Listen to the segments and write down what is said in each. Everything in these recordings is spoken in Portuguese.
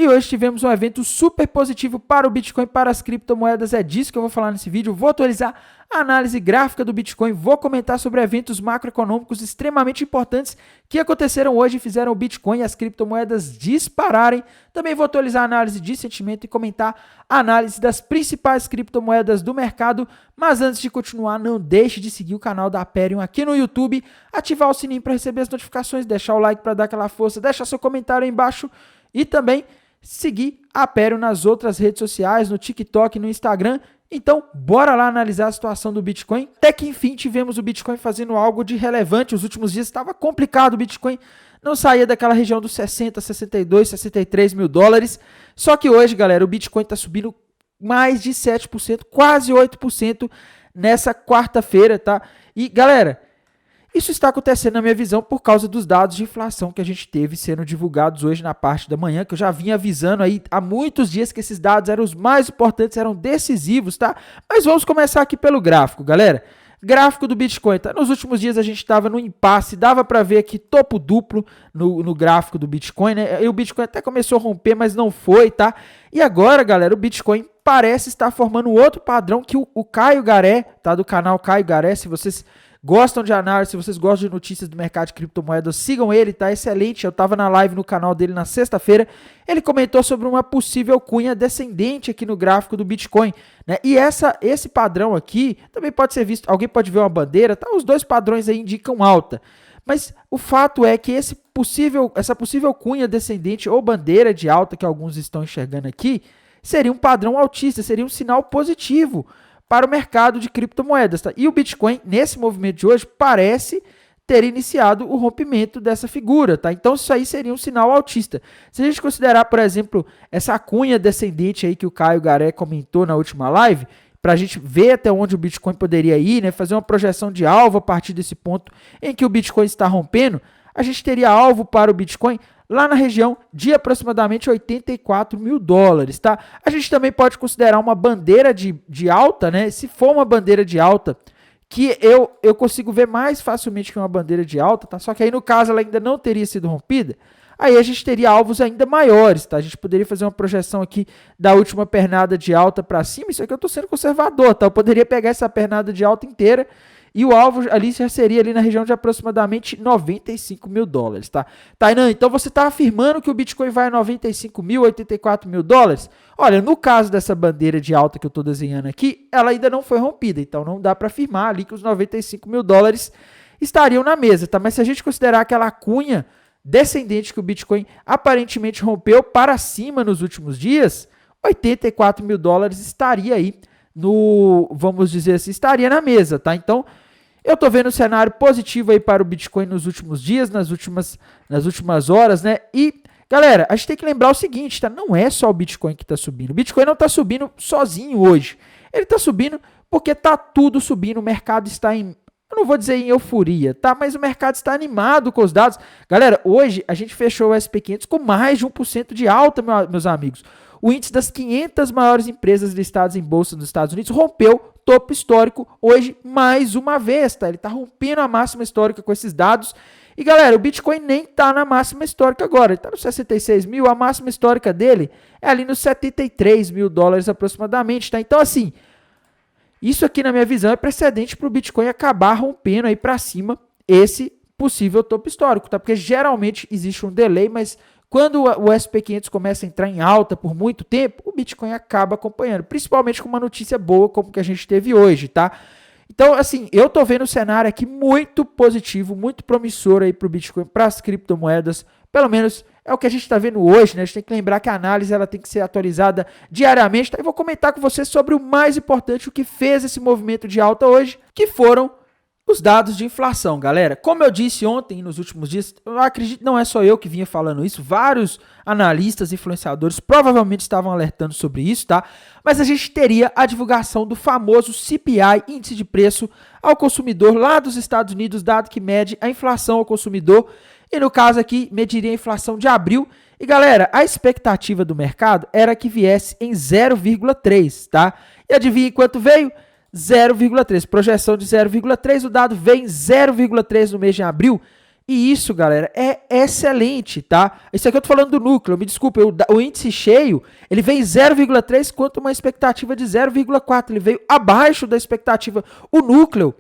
E hoje tivemos um evento super positivo para o Bitcoin, para as criptomoedas. É disso que eu vou falar nesse vídeo. Vou atualizar a análise gráfica do Bitcoin, vou comentar sobre eventos macroeconômicos extremamente importantes que aconteceram hoje e fizeram o Bitcoin e as criptomoedas dispararem. Também vou atualizar a análise de sentimento e comentar a análise das principais criptomoedas do mercado. Mas antes de continuar, não deixe de seguir o canal da Aperium aqui no YouTube, ativar o sininho para receber as notificações, deixar o like para dar aquela força, deixar seu comentário aí embaixo e também seguir a Aperium nas outras redes sociais, no TikTok, no Instagram. Então, bora lá analisar a situação do Bitcoin. Até que enfim tivemos o Bitcoin fazendo algo de relevante. Os últimos dias estava complicado, o Bitcoin não saía daquela região dos 60, 62, 63 mil dólares. Só que hoje, galera, o Bitcoin está subindo mais de 7%, quase 8% nessa quarta-feira, tá? E, galera, isso está acontecendo na minha visão por causa dos dados de inflação que a gente teve sendo divulgados hoje na parte da manhã, que eu já vinha avisando aí há muitos dias que esses dados eram os mais importantes, eram decisivos, tá? Mas vamos começar aqui pelo gráfico, galera. Gráfico do Bitcoin, tá? Nos últimos dias a gente estava no impasse, dava para ver aqui topo duplo no gráfico do Bitcoin, né? E o Bitcoin até começou a romper, mas não foi, tá? E agora, galera, o Bitcoin parece estar formando outro padrão que o Caio Garé, tá? Do canal Caio Garé, se vocês gostam de análise, se vocês gostam de notícias do mercado de criptomoedas, sigam ele, tá excelente. Eu tava na live no canal dele na sexta-feira, ele comentou sobre uma possível cunha descendente aqui no gráfico do Bitcoin, né? E esse padrão aqui também pode ser visto, alguém pode ver uma bandeira, tá? Os dois padrões aí indicam alta. Mas o fato é que essa possível cunha descendente ou bandeira de alta que alguns estão enxergando aqui, seria um padrão altista, seria um sinal positivo para o mercado de criptomoedas. Tá? E o Bitcoin, nesse movimento de hoje, parece ter iniciado o rompimento dessa figura. Tá? Então, isso aí seria um sinal altista. Se a gente considerar, por exemplo, essa cunha descendente aí que o Caio Garé comentou na última live, para a gente ver até onde o Bitcoin poderia ir, né? Fazer uma projeção de alvo a partir desse ponto em que o Bitcoin está rompendo, a gente teria alvo para o Bitcoin lá na região de aproximadamente 84 mil dólares, tá? A gente também pode considerar uma bandeira de alta, né? Se for uma bandeira de alta, que eu consigo ver mais facilmente que uma bandeira de alta, tá? Só que aí no caso ela ainda não teria sido rompida, aí a gente teria alvos ainda maiores, tá? A gente poderia fazer uma projeção aqui da última pernada de alta para cima, isso aqui eu estou sendo conservador, tá? Eu poderia pegar essa pernada de alta inteira e o alvo ali já seria ali na região de aproximadamente 95 mil dólares, tá? Tainan, então você está afirmando que o Bitcoin vai a 95 mil, 84 mil dólares? Olha, no caso dessa bandeira de alta que eu estou desenhando aqui, ela ainda não foi rompida, então não dá para afirmar ali que os 95 mil dólares estariam na mesa, tá? Mas se a gente considerar aquela cunha descendente que o Bitcoin aparentemente rompeu para cima nos últimos dias, 84 mil dólares estaria aí vamos dizer assim, estaria na mesa, tá? Então, eu tô vendo um cenário positivo aí para o Bitcoin nos últimos dias, nas últimas horas, né? E, galera, a gente tem que lembrar o seguinte, tá? Não é só o Bitcoin que tá subindo. O Bitcoin não tá subindo sozinho hoje. Ele tá subindo porque tá tudo subindo, o mercado está eu não vou dizer em euforia, tá? Mas o mercado está animado com os dados. Galera, hoje a gente fechou o SP500 com mais de 1% de alta, meus amigos. O índice das 500 maiores empresas listadas em bolsa nos Estados Unidos rompeu topo histórico hoje mais uma vez, tá? Ele está rompendo a máxima histórica com esses dados. E, galera, o Bitcoin nem está na máxima histórica agora. Ele está nos 66 mil, a máxima histórica dele é ali nos 73 mil dólares aproximadamente, tá? Então, assim, isso aqui, na minha visão, é precedente para o Bitcoin acabar rompendo aí para cima esse possível topo histórico, tá? Porque geralmente existe um delay, mas quando o SP500 começa a entrar em alta por muito tempo, o Bitcoin acaba acompanhando, principalmente com uma notícia boa como que a gente teve hoje, tá? Então, assim, eu tô vendo o cenário aqui muito positivo, muito promissor aí para o Bitcoin, para as criptomoedas, pelo menos é o que a gente está vendo hoje, né? A gente tem que lembrar que a análise ela tem que ser atualizada diariamente, tá? Eu vou comentar com vocês sobre o mais importante, o que fez esse movimento de alta hoje, que foram os dados de inflação, galera. Como eu disse ontem e nos últimos dias, eu acredito, não é só eu que vinha falando isso, vários analistas, influenciadores provavelmente estavam alertando sobre isso, tá? Mas a gente teria a divulgação do famoso CPI, Índice de Preço ao Consumidor, lá dos Estados Unidos, dado que mede a inflação ao consumidor, e no caso aqui, mediria a inflação de abril. E galera, a expectativa do mercado era que viesse em 0,3, tá? E adivinha quanto veio? 0,3, projeção de 0,3, o dado vem em 0,3 no mês de abril, E isso, galera, é excelente, tá? Isso aqui eu tô falando do núcleo, me desculpe, o índice cheio, ele veio 0,3 contra uma expectativa de 0,4, ele veio abaixo da expectativa. O núcleo,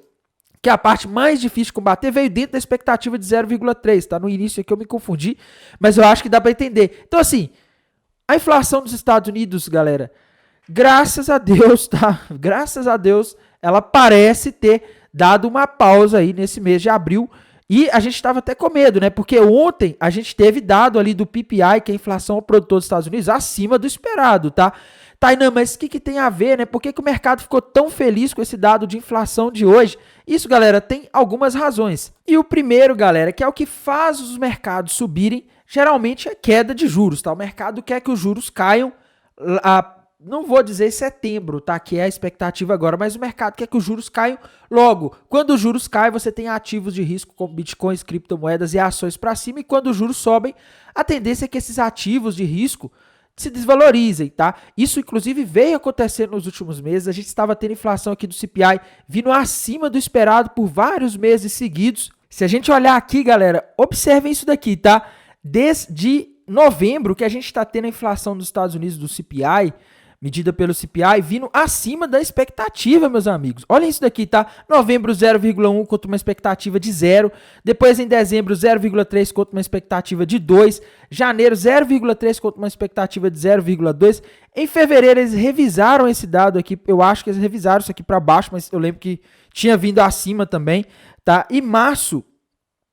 que é a parte mais difícil de combater, veio dentro da expectativa de 0,3, tá? No início aqui eu me confundi, mas eu acho que dá para entender. Então, assim, a inflação dos Estados Unidos, galera, graças a Deus, tá? Graças a Deus, ela parece ter dado uma pausa aí nesse mês de abril. E a gente estava até com medo, né? Porque ontem a gente teve dado ali do PPI, que é a inflação ao produtor dos Estados Unidos, acima do esperado, tá? Tainá, mas o que tem a ver, né? Por que o mercado ficou tão feliz com esse dado de inflação de hoje? Isso, galera, tem algumas razões. E o primeiro, galera, que é o que faz os mercados subirem, geralmente é queda de juros, tá? O mercado quer que os juros caiam não vou dizer setembro, tá? Que é a expectativa agora, mas o mercado quer que os juros caiam logo. Quando os juros caem, você tem ativos de risco como bitcoins, criptomoedas e ações para cima, e quando os juros sobem, a tendência é que esses ativos de risco se desvalorizem, tá? Isso, inclusive, veio acontecendo nos últimos meses. A gente estava tendo inflação aqui do CPI vindo acima do esperado por vários meses seguidos. Se a gente olhar aqui, galera, observem isso daqui, tá? Desde novembro que a gente está tendo a inflação dos Estados Unidos do CPI, medida pelo CPI, vindo acima da expectativa, meus amigos. Olha isso daqui, tá? Novembro 0,1 contra uma expectativa de 0. Depois, em dezembro, 0,3 contra uma expectativa de 2. Janeiro, 0,3 contra uma expectativa de 0,2. Em fevereiro, eles revisaram esse dado aqui. Eu acho que eles revisaram isso aqui para baixo, mas eu lembro que tinha vindo acima também, tá? E março,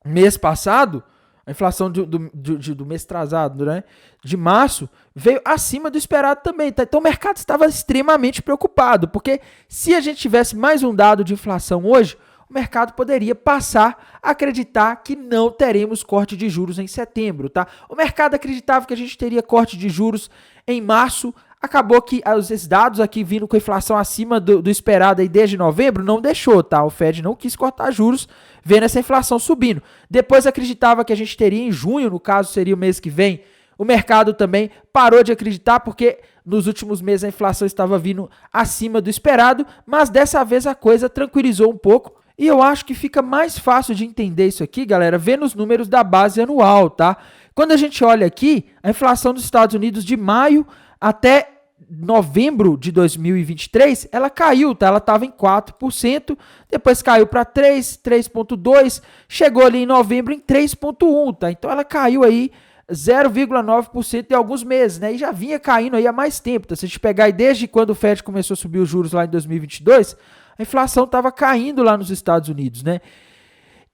mês passado, a inflação do mês atrasado, né? De março, veio acima do esperado também, tá? Então o mercado estava extremamente preocupado, porque se a gente tivesse mais um dado de inflação hoje, o mercado poderia passar a acreditar que não teremos corte de juros em setembro, tá? O mercado acreditava que a gente teria corte de juros em março. Acabou que esses dados aqui vindo com a inflação acima do esperado aí desde novembro, não deixou, tá? O Fed não quis cortar juros, vendo essa inflação subindo. Depois acreditava que a gente teria em junho, no caso seria o mês que vem. O mercado também parou de acreditar porque nos últimos meses a inflação estava vindo acima do esperado, mas dessa vez a coisa tranquilizou um pouco. E eu acho que fica mais fácil de entender isso aqui, galera, vendo os números da base anual, tá? Quando a gente olha aqui, a inflação dos Estados Unidos de maio até novembro de 2023, ela caiu, tá? Ela estava em 4%, depois caiu para 3,2%, chegou ali em novembro em 3,1%, tá? Então ela caiu aí 0,9% em alguns meses, né? E já vinha caindo aí há mais tempo, tá? Se a gente pegar aí desde quando o Fed começou a subir os juros lá em 2022, a inflação estava caindo lá nos Estados Unidos, né?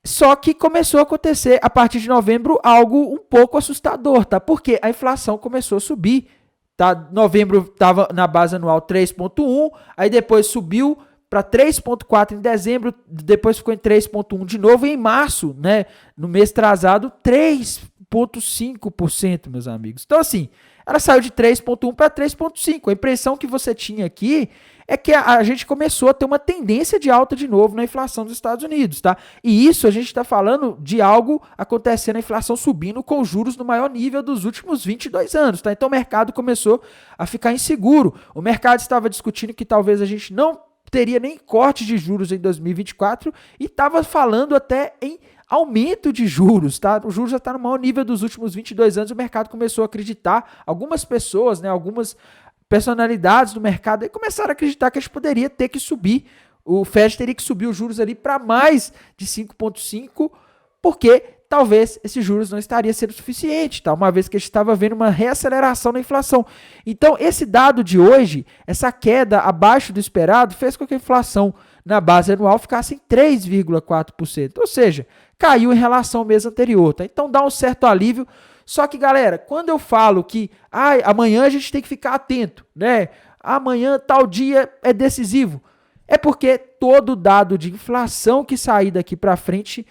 Só que começou a acontecer, a partir de novembro, algo um pouco assustador, tá? Porque a inflação começou a subir. Tá, novembro estava na base anual 3,1, aí depois subiu para 3,4 em dezembro, depois ficou em 3,1 de novo, e em março, né, no mês atrasado, 3,5%, meus amigos. Então, assim, ela saiu de 3,1 para 3,5. A impressão que você tinha aqui é que a gente começou a ter uma tendência de alta de novo na inflação dos Estados Unidos, tá? E isso a gente está falando de algo acontecendo, a inflação subindo com juros no maior nível dos últimos 22 anos, tá? Então o mercado começou a ficar inseguro. O mercado estava discutindo que talvez a gente não teria nem corte de juros em 2024 e estava falando até em aumento de juros, tá? O juros já está no maior nível dos últimos 22 anos, o mercado começou a acreditar, algumas pessoas, né, algumas personalidades do mercado e começaram a acreditar que a gente poderia ter que subir, o Fed teria que subir os juros ali para mais de 5,5, porque talvez esses juros não estaria sendo suficiente, tá? Uma vez que a gente estava vendo uma reaceleração na inflação. Então, esse dado de hoje, essa queda abaixo do esperado, fez com que a inflação na base anual ficasse em 3,4%, ou seja, caiu em relação ao mês anterior, tá? Então, dá um certo alívio. Só que, galera, quando eu falo que amanhã a gente tem que ficar atento, né? Amanhã, tal dia é decisivo, é porque todo dado de inflação que sair daqui para frente,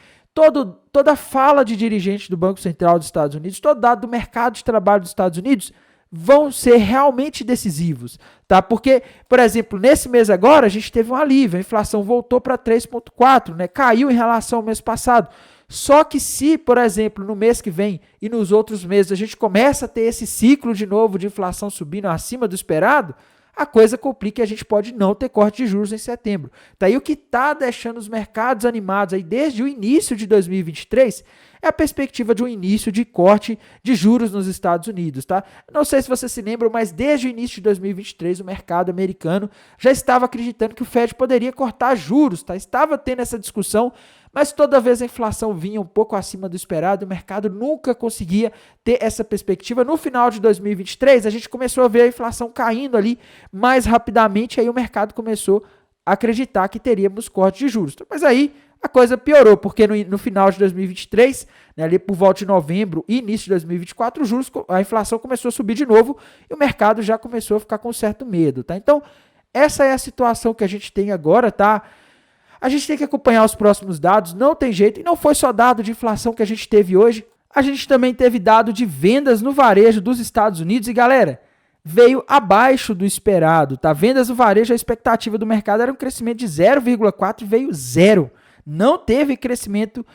toda fala de dirigente do Banco Central dos Estados Unidos, todo dado do mercado de trabalho dos Estados Unidos vão ser realmente decisivos, tá? Porque, por exemplo, nesse mês agora a gente teve um alívio, a inflação voltou para 3,4, né? Caiu em relação ao mês passado. Só que se, por exemplo, no mês que vem e nos outros meses a gente começa a ter esse ciclo de novo de inflação subindo acima do esperado, a coisa complica e a gente pode não ter corte de juros em setembro. Daí o que está deixando os mercados animados aí desde o início de 2023 é a perspectiva de um início de corte de juros nos Estados Unidos, tá? Não sei se vocês se lembram, mas desde o início de 2023 o mercado americano já estava acreditando que o Fed poderia cortar juros, tá? Estava tendo essa discussão, mas toda vez a inflação vinha um pouco acima do esperado, o mercado nunca conseguia ter essa perspectiva. No final de 2023, a gente começou a ver a inflação caindo ali mais rapidamente, aí o mercado começou a acreditar que teríamos corte de juros. Mas aí a coisa piorou, porque no final de 2023, né, ali por volta de novembro e início de 2024, a inflação começou a subir de novo e o mercado já começou a ficar com certo medo, tá? Então, essa é a situação que a gente tem agora, tá? A gente tem que acompanhar os próximos dados, não tem jeito, e não foi só dado de inflação que a gente teve hoje, a gente também teve dado de vendas no varejo dos Estados Unidos e, galera, veio abaixo do esperado, tá? Vendas no varejo, a expectativa do mercado era um crescimento de 0,4 e veio 0. Não teve crescimento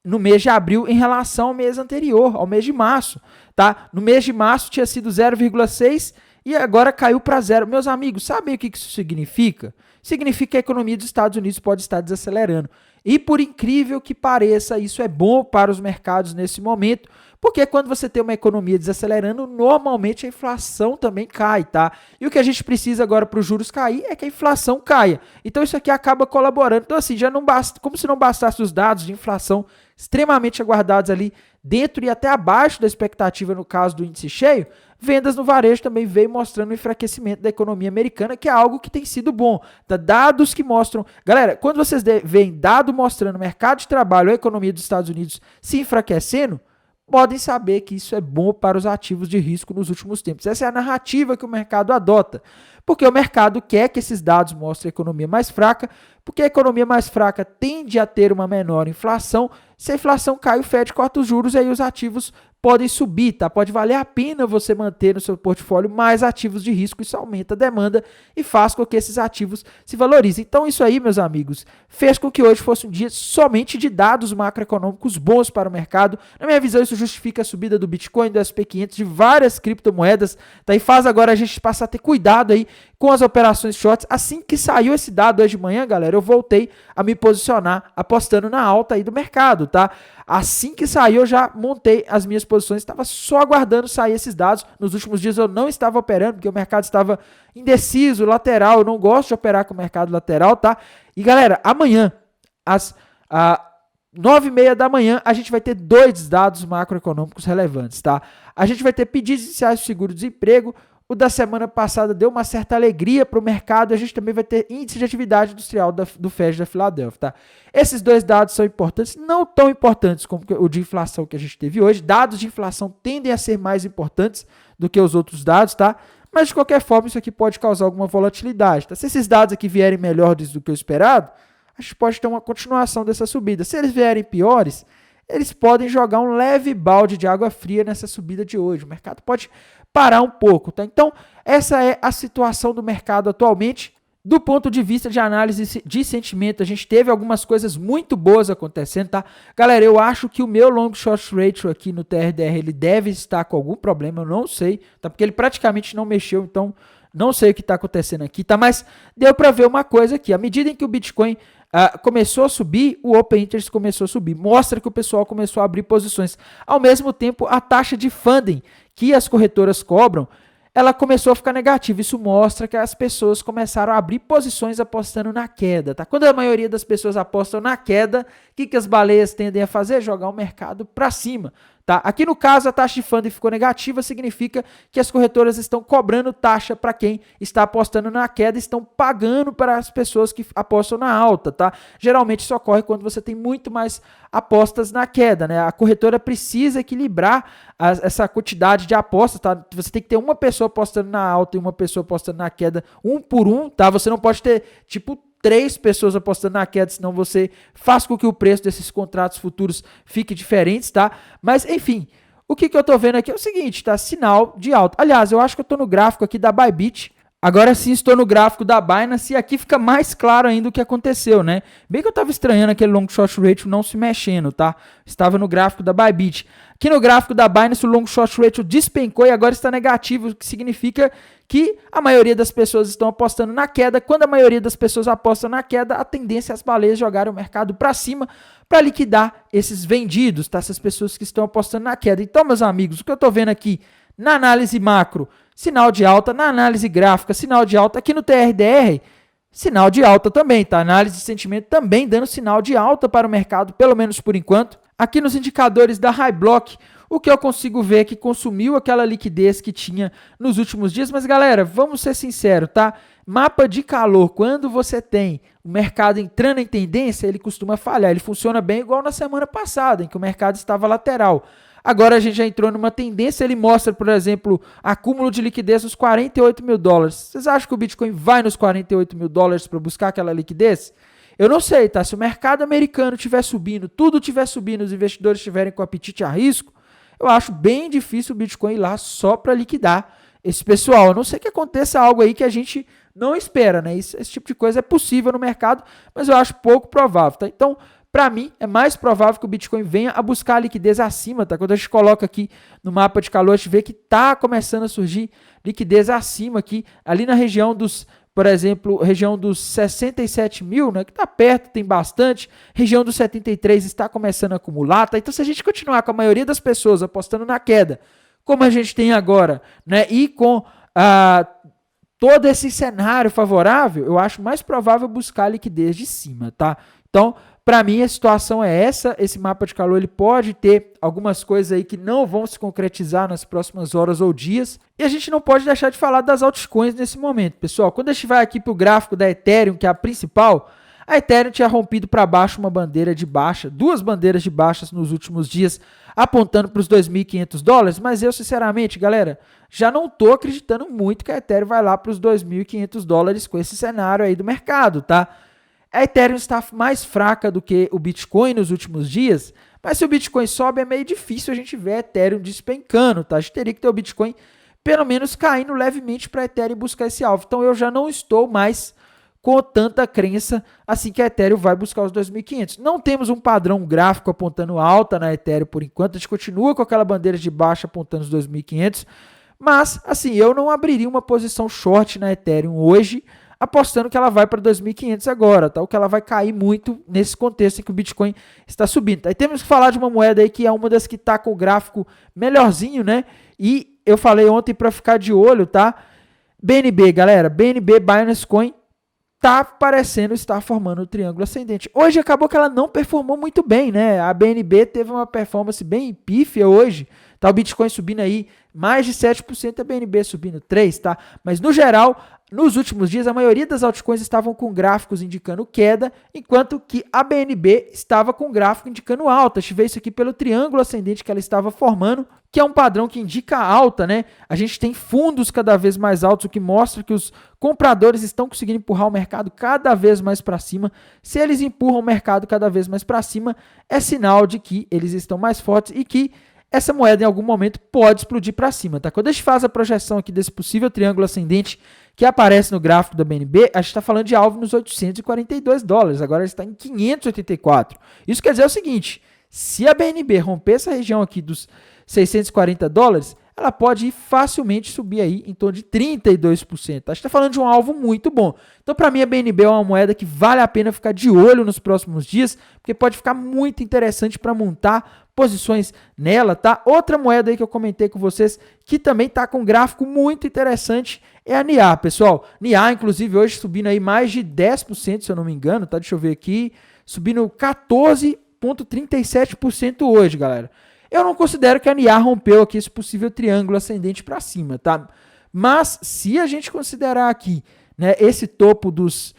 no mês de abril em relação ao mês anterior, ao mês de março, tá? No mês de março tinha sido 0,6 e agora caiu para 0. Meus amigos, sabem o que isso significa? Significa que a economia dos Estados Unidos pode estar desacelerando. E por incrível que pareça, isso é bom para os mercados nesse momento, porque quando você tem uma economia desacelerando, normalmente a inflação também cai, tá? E o que a gente precisa agora para os juros cair é que a inflação caia. Então isso aqui acaba colaborando. Então assim, já não basta, como se não bastasse os dados de inflação extremamente aguardados ali dentro e até abaixo da expectativa no caso do índice cheio, vendas no varejo também veio mostrando o enfraquecimento da economia americana, que é algo que tem sido bom. Tá? Dados que mostram... Galera, quando vocês veem dado mostrando o mercado de trabalho, a economia dos Estados Unidos se enfraquecendo, podem saber que isso é bom para os ativos de risco nos últimos tempos. Essa é a narrativa que o mercado adota, porque o mercado quer que esses dados mostrem a economia mais fraca, porque a economia mais fraca tende a ter uma menor inflação. Se a inflação cai, o Fed corta os juros e aí os ativos podem subir, tá? Pode valer a pena você manter no seu portfólio mais ativos de risco, isso aumenta a demanda e faz com que esses ativos se valorizem. Então isso aí, meus amigos, fez com que hoje fosse um dia somente de dados macroeconômicos bons para o mercado. Na minha visão, isso justifica a subida do Bitcoin, do S&P 500, de várias criptomoedas, tá? E faz agora a gente passar a ter cuidado aí com as operações shorts. Assim que saiu esse dado hoje de manhã, galera, eu voltei a me posicionar apostando na alta aí do mercado, tá? Assim que saiu, eu já montei as minhas posições, estava só aguardando sair esses dados. Nos últimos dias eu não estava operando, porque o mercado estava indeciso, lateral. Eu não gosto de operar com o mercado lateral, tá? E galera, amanhã, às 9h30 da manhã, a gente vai ter 2 dados macroeconômicos relevantes, tá? A gente vai ter pedidos iniciais de seguro-desemprego. O da semana passada deu uma certa alegria para o mercado. A gente também vai ter índice de atividade industrial do Fed da Filadélfia, tá? Esses 2 dados são importantes, não tão importantes como o de inflação que a gente teve hoje. Dados de inflação tendem a ser mais importantes do que os outros dados, tá? Mas de qualquer forma isso aqui pode causar alguma volatilidade, tá? Se esses dados aqui vierem melhores do que o esperado, a gente pode ter uma continuação dessa subida. Se eles vierem piores, eles podem jogar um leve balde de água fria nessa subida de hoje. O mercado pode parar um pouco, tá? Então, essa é a situação do mercado atualmente. Do ponto de vista de análise de sentimento, a gente teve algumas coisas muito boas acontecendo, tá? Galera, eu acho que o meu long short ratio aqui no TRDR, ele deve estar com algum problema, eu não sei, tá? Porque ele praticamente não mexeu, então não sei o que está acontecendo aqui, tá? Mas deu para ver uma coisa aqui, à medida em que o Bitcoin começou a subir, o Open Interest começou a subir, mostra que o pessoal começou a abrir posições. Ao mesmo tempo, a taxa de funding que as corretoras cobram, ela começou a ficar negativa. Isso mostra que as pessoas começaram a abrir posições apostando na queda, tá? Quando a maioria das pessoas apostam na queda, o que as baleias tendem a fazer? Jogar o mercado para cima, tá? Aqui no caso, a taxa de funding ficou negativa, significa que as corretoras estão cobrando taxa para quem está apostando na queda, estão pagando para as pessoas que apostam na alta, tá? Geralmente isso ocorre quando você tem muito mais apostas na queda, né? A corretora precisa equilibrar essa quantidade de apostas, tá? Você tem que ter uma pessoa apostando na alta e uma pessoa apostando na queda, um por um, tá? Você não pode ter, tipo, 3 pessoas apostando na queda, senão você faz com que o preço desses contratos futuros fique diferente, tá? Mas, enfim, o que eu tô vendo aqui é o seguinte, tá? Sinal de alta. Aliás, eu acho que eu tô no gráfico aqui da Bybit. Agora sim estou no gráfico da Binance e aqui fica mais claro ainda o que aconteceu, né? Bem que eu estava estranhando aquele long short ratio não se mexendo, tá? Estava no gráfico da Bybit. Aqui no gráfico da Binance, o long short ratio despencou e agora está negativo, o que significa que a maioria das pessoas estão apostando na queda. Quando a maioria das pessoas aposta na queda, a tendência é as baleias jogarem o mercado para cima para liquidar esses vendidos, tá? Essas pessoas que estão apostando na queda. Então, meus amigos, o que eu estou vendo aqui na análise macro, sinal de alta, na análise gráfica, sinal de alta, aqui no TRDR, sinal de alta também, tá? Análise de sentimento também dando sinal de alta para o mercado, pelo menos por enquanto. Aqui nos indicadores da HighBlock, o que eu consigo ver é que consumiu aquela liquidez que tinha nos últimos dias. Mas, galera, vamos ser sinceros, tá? Mapa de calor, quando você tem o mercado entrando em tendência, ele costuma falhar. Ele funciona bem igual na semana passada, em que o mercado estava lateral. Agora a gente já entrou numa tendência, ele mostra, por exemplo, acúmulo de liquidez nos 48 mil dólares. Vocês acham que o Bitcoin vai nos 48 mil dólares para buscar aquela liquidez? Eu não sei, tá? Se o mercado americano estiver subindo, tudo estiver subindo, os investidores estiverem com apetite a risco, eu acho bem difícil o Bitcoin ir lá só para liquidar esse pessoal. A não ser que aconteça algo aí que a gente não espera, né? Esse tipo de coisa é possível no mercado, mas eu acho pouco provável, tá? Então, para mim, é mais provável que o Bitcoin venha a buscar a liquidez acima, tá? Quando a gente coloca aqui no mapa de calor, a gente vê que tá começando a surgir liquidez acima aqui, ali na região dos, por exemplo, região dos 67 mil, né, que está perto, tem bastante. Região dos 73 está começando a acumular, tá? Então, se a gente continuar com a maioria das pessoas apostando na queda, como a gente tem agora, né, e com todo esse cenário favorável, eu acho mais provável buscar a liquidez de cima, tá? Então, para mim, a situação é essa. Esse mapa de calor ele pode ter algumas coisas aí que não vão se concretizar nas próximas horas ou dias. E a gente não pode deixar de falar das altcoins nesse momento, pessoal. Quando a gente vai aqui para o gráfico da Ethereum, que é a principal, a Ethereum tinha rompido para baixo uma bandeira de baixa, duas bandeiras de baixas nos últimos dias, apontando para os 2.500 dólares. Mas eu, sinceramente, galera, já não estou acreditando muito que a Ethereum vai lá para os 2.500 dólares com esse cenário aí do mercado, tá? A Ethereum está mais fraca do que o Bitcoin nos últimos dias, mas se o Bitcoin sobe é meio difícil a gente ver a Ethereum despencando, tá? A gente teria que ter o Bitcoin pelo menos caindo levemente para a Ethereum buscar esse alvo. Então eu já não estou mais com tanta crença assim que a Ethereum vai buscar os 2.500. Não temos um padrão gráfico apontando alta na Ethereum por enquanto, a gente continua com aquela bandeira de baixa apontando os 2.500, mas assim, eu não abriria uma posição short na Ethereum hoje, apostando que ela vai para 2.500 agora, tá? O que ela vai cair muito nesse contexto em que o Bitcoin está subindo. Aí temos que falar de uma moeda aí que é uma das que está com o gráfico melhorzinho, né? E eu falei ontem para ficar de olho, tá? BNB, galera, BNB, Binance Coin, tá parecendo estar formando o triângulo ascendente. Hoje acabou que ela não performou muito bem, né? A BNB teve uma performance bem pífia hoje, tá? O Bitcoin subindo aí mais de 7%, a BNB subindo 3%, tá? Mas no geral, nos últimos dias, a maioria das altcoins estavam com gráficos indicando queda, enquanto que a BNB estava com gráfico indicando alta. A gente vê isso aqui pelo triângulo ascendente que ela estava formando, que é um padrão que indica alta, né? A gente tem fundos cada vez mais altos, o que mostra que os compradores estão conseguindo empurrar o mercado cada vez mais para cima. Se eles empurram o mercado cada vez mais para cima, é sinal de que eles estão mais fortes e que essa moeda em algum momento pode explodir para cima, tá? Quando a gente faz a projeção aqui desse possível triângulo ascendente que aparece no gráfico da BNB, a gente está falando de alvo nos 842 dólares, agora está em 584. Isso quer dizer o seguinte, se a BNB romper essa região aqui dos 640 dólares, ela pode facilmente subir aí em torno de 32%. A gente está falando de um alvo muito bom. Então, para mim, a BNB é uma moeda que vale a pena ficar de olho nos próximos dias, porque pode ficar muito interessante para montar posições nela, tá? Outra moeda aí que eu comentei com vocês, que também tá com um gráfico muito interessante, é a NIA, pessoal. NIA, inclusive, hoje subindo aí mais de 10%, se eu não me engano, tá? Deixa eu ver aqui. Subindo 14,37% hoje, galera. Eu não considero que a NIA rompeu aqui esse possível triângulo ascendente para cima, tá? Mas se a gente considerar aqui, né, esse topo dos...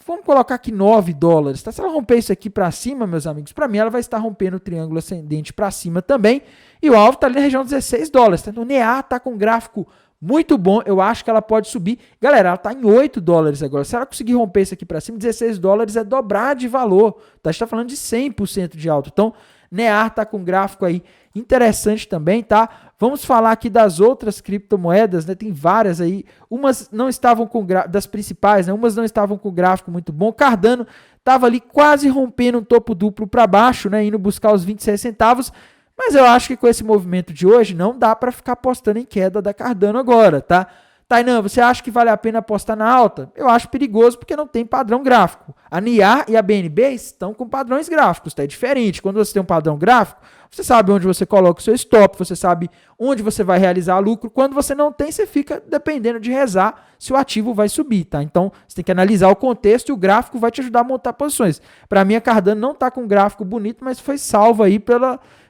Vamos colocar aqui 9 dólares, tá? Se ela romper isso aqui para cima, meus amigos, para mim ela vai estar rompendo o triângulo ascendente para cima também. E o alvo está ali na região de 16 dólares, tá? Então o NIA está com um gráfico muito bom, eu acho que ela pode subir. Galera, ela está em 8 dólares agora. Se ela conseguir romper isso aqui para cima, 16 dólares é dobrar de valor, tá? A gente está falando de 100% de alta. Então, NEAR está com um gráfico aí interessante também, tá? Vamos falar aqui das outras criptomoedas, né? Tem várias aí, umas não estavam com das principais, né? Umas não estavam com gráfico muito bom. Cardano estava ali quase rompendo um topo duplo para baixo, né? Indo buscar os 26 centavos, Mas eu acho que com esse movimento de hoje não dá para ficar apostando em queda da Cardano agora, tá? Tainan, você acha que vale a pena apostar na alta? Eu acho perigoso porque não tem padrão gráfico. A NIAR e a BNB estão com padrões gráficos, tá? É diferente. Quando você tem um padrão gráfico, você sabe onde você coloca o seu stop, você sabe onde você vai realizar lucro. Quando você não tem, você fica dependendo de rezar se o ativo vai subir, tá? Então, você tem que analisar o contexto e o gráfico vai te ajudar a montar posições. Para mim, a Cardano não está com um gráfico bonito, mas foi salva aí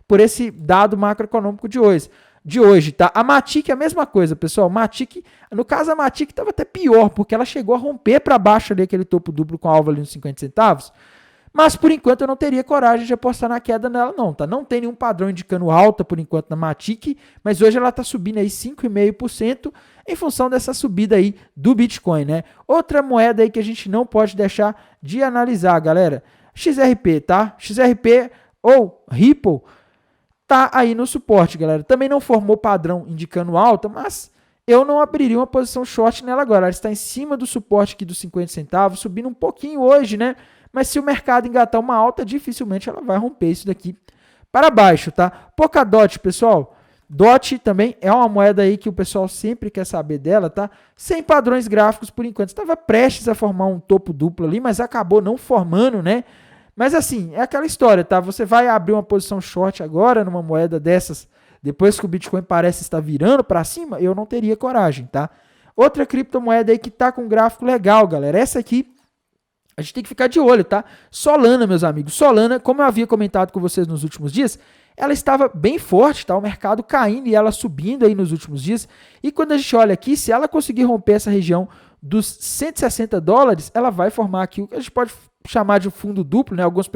por esse dado macroeconômico de hoje, tá? A Matic é a mesma coisa, pessoal. No caso, a Matic estava até pior, porque ela chegou a romper para baixo ali aquele topo duplo com alvo ali nos 50 centavos. Mas, por enquanto, eu não teria coragem de apostar na queda nela, não, tá? Não tem nenhum padrão indicando alta, por enquanto, na Matic, mas hoje ela está subindo aí 5,5% em função dessa subida aí do Bitcoin, né? Outra moeda aí que a gente não pode deixar de analisar, galera. XRP, tá? XRP ou Ripple tá aí no suporte, galera. Também não formou padrão indicando alta, mas eu não abriria uma posição short nela agora. Ela está em cima do suporte aqui dos 50 centavos, subindo um pouquinho hoje, né? Mas se o mercado engatar uma alta, dificilmente ela vai romper isso daqui para baixo, tá? Polkadot, pessoal. DOT também é uma moeda aí que o pessoal sempre quer saber dela, tá? Sem padrões gráficos por enquanto. Estava prestes a formar um topo duplo ali, mas acabou não formando, né? Mas assim, é aquela história, tá? Você vai abrir uma posição short agora numa moeda dessas, depois que o Bitcoin parece estar virando para cima, eu não teria coragem, tá? Outra criptomoeda aí que tá com um gráfico legal, galera. Essa aqui a gente tem que ficar de olho, tá? Solana, meus amigos. Solana, como eu havia comentado com vocês nos últimos dias, ela estava bem forte, tá? O mercado caindo e ela subindo aí nos últimos dias. E quando a gente olha aqui, se ela conseguir romper essa região dos 160 dólares, ela vai formar aqui o que a gente pode chamar de fundo duplo, né? Algumas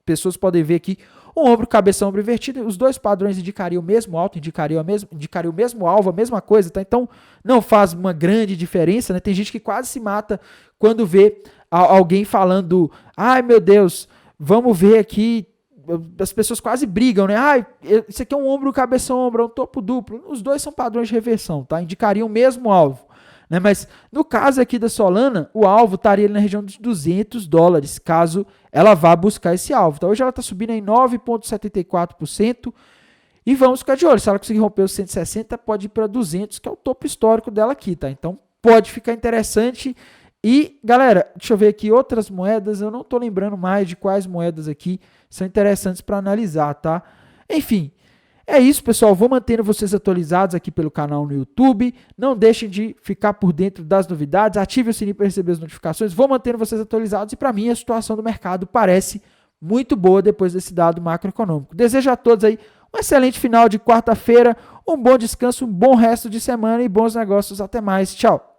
pessoas podem ver aqui um ombro, cabeça, ombro invertido. Os dois padrões indicariam o mesmo alto, indicariam o mesmo alvo, a mesma coisa, tá? Então, não faz uma grande diferença, né? Tem gente que quase se mata quando vê alguém falando, ai meu Deus, vamos ver aqui, as pessoas quase brigam, né? Ah, isso aqui é um ombro, cabeça, ombro, é um topo duplo. Os dois são padrões de reversão, tá? Indicariam o mesmo alvo, né? Mas no caso aqui da Solana, o alvo estaria na região de 200 dólares, caso ela vá buscar esse alvo, tá? Hoje ela está subindo em 9,74%. E vamos ficar de olho, se ela conseguir romper os 160, pode ir para 200, que é o topo histórico dela aqui, tá? Então pode ficar interessante. E, galera, deixa eu ver aqui outras moedas, eu não estou lembrando mais de quais moedas aqui são interessantes para analisar, tá? Enfim, é isso, pessoal. Vou mantendo vocês atualizados aqui pelo canal no YouTube. Não deixem de ficar por dentro das novidades, ative o sininho para receber as notificações. Vou mantendo vocês atualizados e, para mim, a situação do mercado parece muito boa depois desse dado macroeconômico. Desejo a todos aí um excelente final de quarta-feira, um bom descanso, um bom resto de semana e bons negócios. Até mais. Tchau.